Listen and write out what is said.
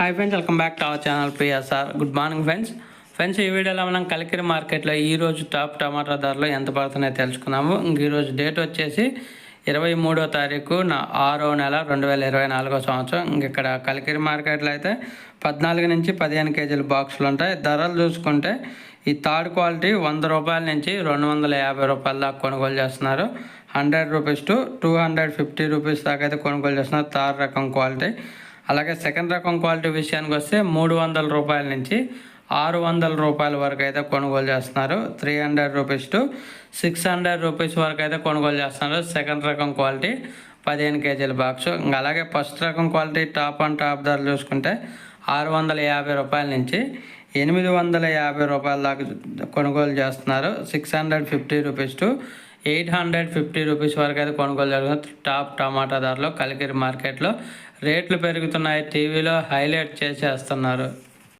Hi friends, welcome back to our channel PSR. Good morning friends ఈ వీడియోలో మనం కలికిరి మార్కెట్లో ఈరోజు టాప్ టమాటా ధరలు ఎంత పడుతున్నాయో తెలుసుకున్నాము. ఈరోజు డేట్ వచ్చేసి 23వ తారీఖు 6వ నెల 2024 సంవత్సరం. ఇక్కడ కలికిరి మార్కెట్లో అయితే 14 నుంచి 15 కేజీల బాక్సులు ఉంటాయి. ధరలు చూసుకుంటే ఈ థర్డ్ క్వాలిటీ 100 రూపాయల నుంచి 250 రూపాయల దాకా కొనుగోలు చేస్తున్నారు. 100 రూపీస్ టు 250 రూపీస్ దాకా అయితే కొనుగోలు చేస్తున్నారు థర్డ్ రకం క్వాలిటీ. అలాగే సెకండ్ రకం క్వాలిటీ విషయానికి వస్తే 300 రూపాయల నుంచి 600 రూపాయల వరకు అయితే కొనుగోలు చేస్తున్నారు. 300 రూపీస్ టు 600 రూపీస్ వరకు అయితే కొనుగోలు చేస్తున్నారు సెకండ్ రకం క్వాలిటీ 15 కేజీల బాక్స్. అలాగే ఫస్ట్ రకం క్వాలిటీ టాప్ అండ్ టాప్ ధరలు చూసుకుంటే 650 రూపాయల నుంచి 850 రూపాయల దాకా కొనుగోలు చేస్తున్నారు. 650 రూపీస్ టు 850 రూపీస్ వరకు అయితే కొనుగోలు జరుగుతుంది టాప్ టమాటా ధరలో కలికిరి మార్కెట్లో. రేట్లు పెరుగుతున్నాయి, టీవీలో హైలైట్ చేసేస్తున్నారు.